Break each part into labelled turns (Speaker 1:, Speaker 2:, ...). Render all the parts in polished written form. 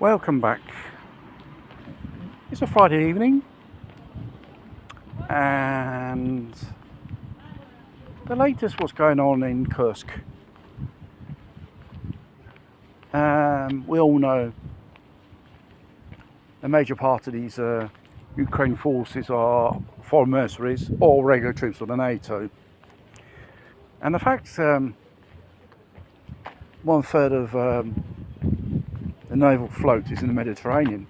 Speaker 1: Welcome back. It's a Friday evening and the latest what's going on in Kursk. We all know a major part of these Ukraine forces are foreign mercenaries or regular troops of the NATO. And the fact 1/3 of the naval float is in the Mediterranean.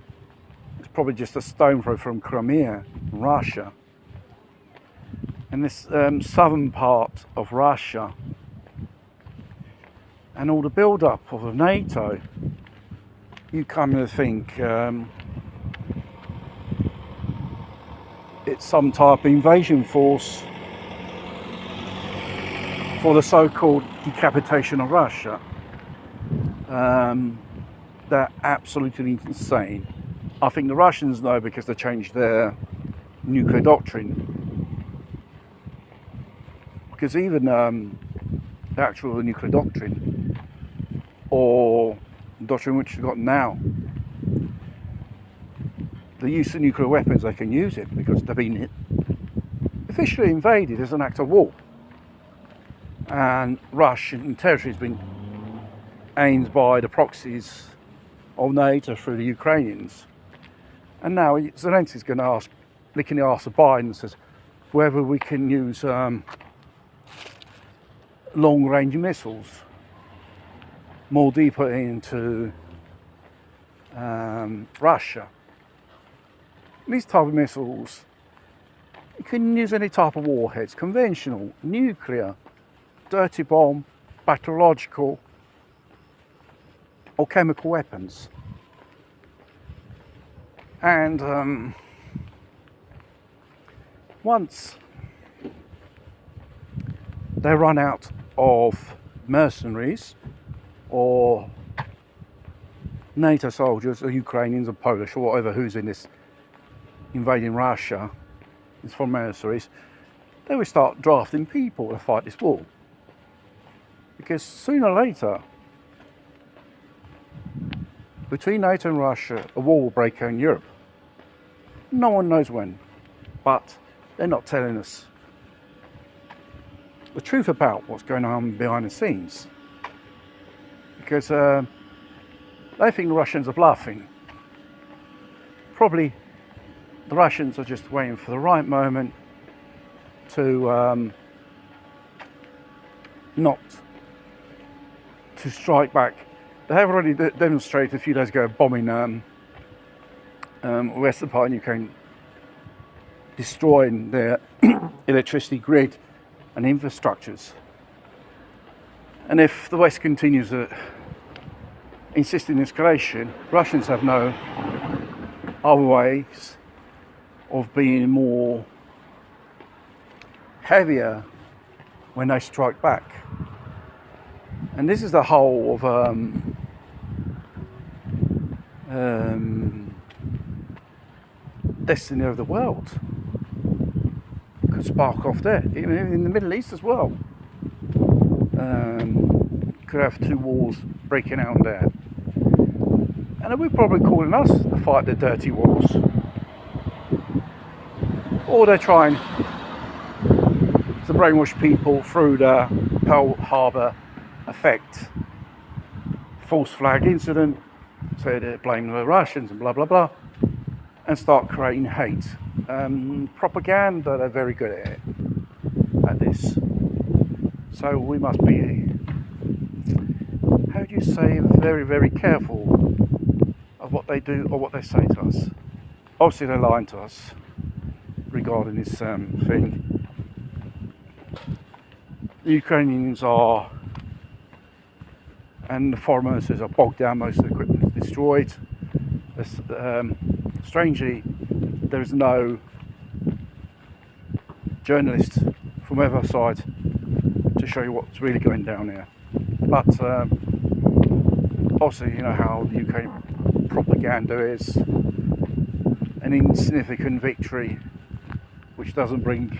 Speaker 1: It's probably just a stone throw from Crimea, Russia. And this southern part of Russia and all the build-up of NATO, you come to think it's some type of invasion force for the so-called decapitation of Russia. They're absolutely insane. I think the Russians know because they changed their nuclear doctrine. Because even the actual nuclear doctrine, or the doctrine which we've got now, the use of nuclear weapons, they can use it because they've been officially invaded as an act of war. And Russian territory has been aimed by the proxies of NATO through the Ukrainians. And now Zelensky's going to ask, licking the arse of Biden, and says whether we can use long-range missiles more deeper into Russia. These type of missiles, you can use any type of warheads, conventional, nuclear, dirty bomb, bacteriological, or chemical weapons. And once they run out of mercenaries or NATO soldiers or Ukrainians or Polish or whatever who's in this invading Russia, it's from mercenaries, they will start drafting people to fight this war. Because sooner or later, between NATO and Russia, a war will break out in Europe. No one knows when, but they're not telling us the truth about what's going on behind the scenes. Because they think the Russians are bluffing. Probably the Russians are just waiting for the right moment to not to strike back. They have already demonstrated a few days ago bombing western part of Ukraine, destroying their electricity grid and infrastructures. And if the West continues to insist in escalation, Russians have no other ways of being more heavier when they strike back. And this is the whole of destiny of the world. Could spark off there, even in the Middle East as well. Could have two wars breaking out there. And we're probably calling us to fight the dirty wars. Or they're trying to brainwash people through the Pearl Harbor effect, false flag incident, say they blame the Russians and blah blah blah, and start creating hate. Propaganda, they're very good at this. So we must be, how do you say, very, very careful of what they do or what they say to us. Obviously they're lying to us regarding this thing. The Ukrainians are, and the foreign mercenaries are bogged down, most of the equipment is destroyed. Strangely, there is no journalist from either side to show you what's really going down here. But obviously, you know how the UK propaganda is an insignificant victory which doesn't bring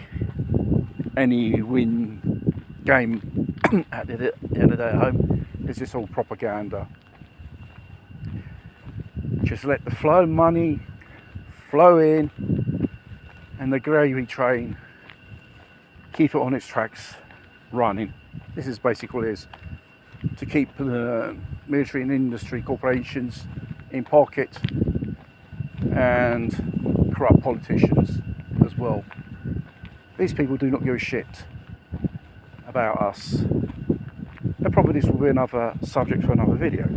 Speaker 1: any win game at the end of the day at home. It's just all propaganda. Just let the flow of money flow in, and the gravy train, keep it on its tracks running. This is basically what it is, to keep the military and industry corporations in pocket, and corrupt politicians as well. These people do not give a shit about us. And probably this will be another subject for another video.